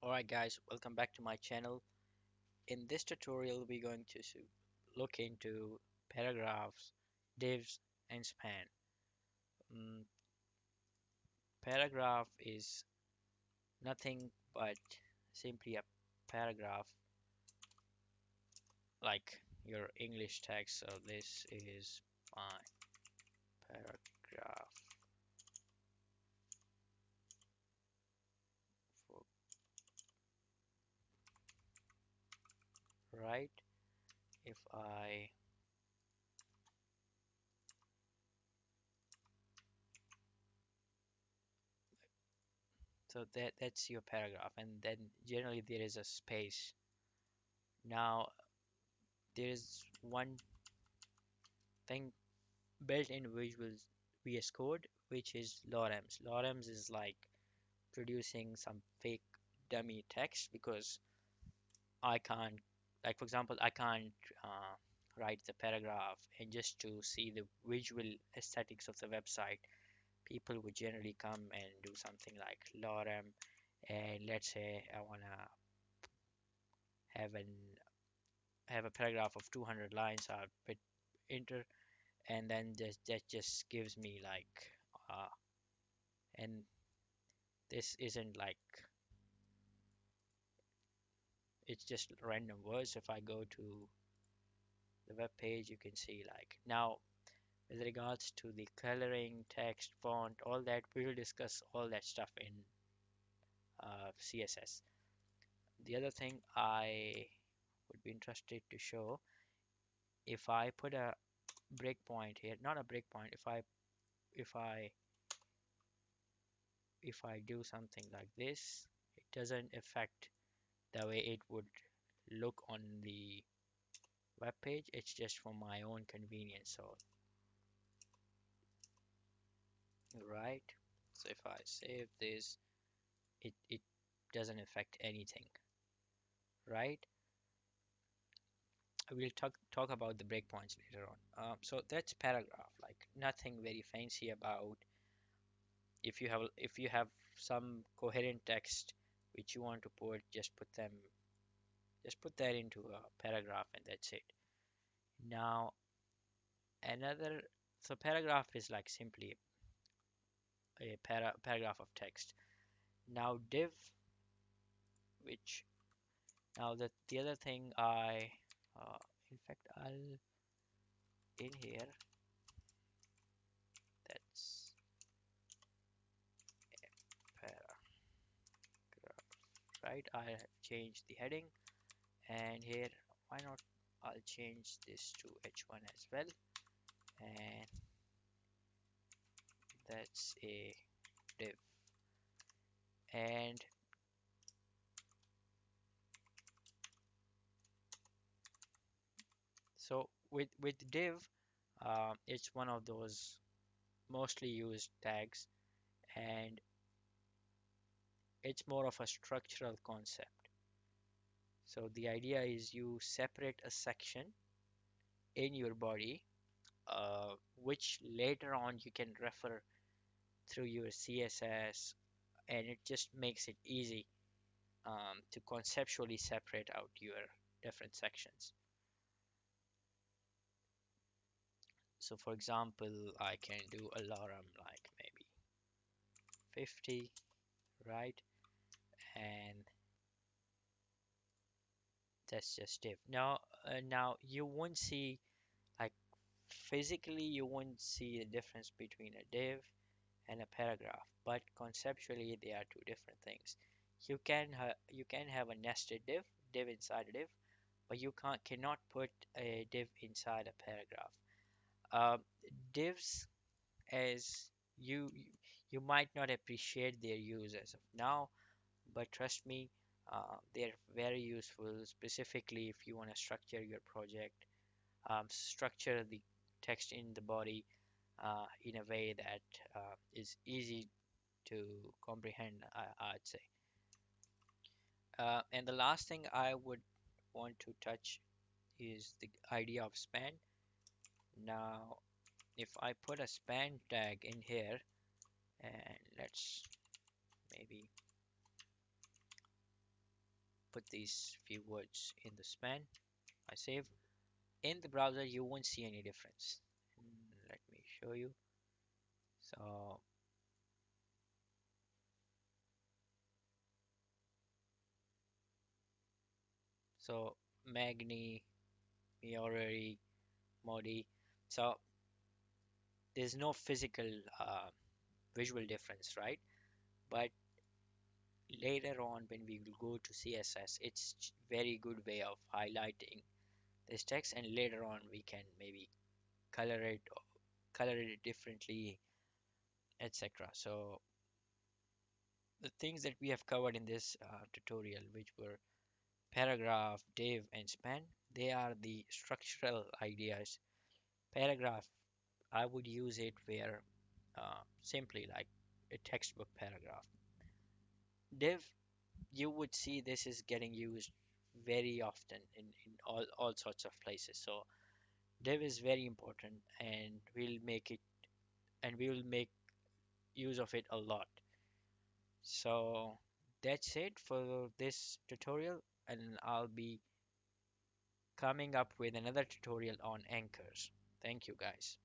Alright guys, welcome back to my channel. In this tutorial we're going to look into paragraphs, divs and span. Mm, Paragraph is nothing but simply a paragraph like your English text. So this is my paragraph for right. If I that's your paragraph, and then generally there is a space. Now there is one thing built in Visual VS Code, which is lorems. Lorems is like producing some fake dummy text because I can't, like for example, I can't write the paragraph and just to see the visual aesthetics of the website, people would generally come and do something like lorem, and let's say I wanna have an have a paragraph of 200 lines. I'll put enter, and then that just gives me like and this isn't like it's just random words. If I go to the web page, you can see like now with regards to the coloring, text, font, all that, we will discuss all that stuff in CSS. The other thing I would be interested to show, if I put a breakpoint here, not a breakpoint, if I do something like this, it doesn't affect the way it would look on the web page. It's just for my own convenience. So right, so if I save this, it doesn't affect anything, right? We'll talk about the breakpoints later on. So that's paragraph, like nothing very fancy about. If you have some coherent text which you want to put, just put that into a paragraph, and that's it. Now another, so paragraph is like simply a paragraph of text. Now div, which now the other thing uh, in fact I'll in here, that's paragraph, right? I have changed the heading, and here why not I'll change this to h1 as well, and that's a div. And so with div, it's one of those mostly used tags, and it's more of a structural concept. So the idea is you separate a section in your body, which later on you can refer through your CSS, and it just makes it easy to conceptually separate out your different sections. So for example, I can do a lorem like maybe 50, right? And that's just div. Now you won't see, like, physically you won't see the difference between a div and a paragraph, but conceptually they are two different things. You can have a nested div inside a div, but you cannot put a div inside a paragraph. Uh, Divs, as you you might not appreciate their use as of now, but trust me, they're very useful, specifically if you want to structure your project, structure the text in the body in a way that is easy to comprehend, I'd say. And the last thing I would want to touch is the idea of span. Now, if I put a span tag in here, and let's maybe put these few words in the span. I save. In the browser, you won't see any difference. Let me show you. So, so Magni, Miori, Modi. So there's no physical visual difference, right? But later on, when we will go to CSS, it's very good way of highlighting this text, and later on we can maybe color it, color it differently, etc. So the things that we have covered in this tutorial, which were paragraph, div, and span, they are the structural ideas. Paragraph, I would use it where simply like a textbook paragraph. Div, you would see this is getting used very often in all sorts of places. So div is very important, and we will make use of it a lot. So that's it for this tutorial, and I'll be coming up with another tutorial on anchors. Thank you guys.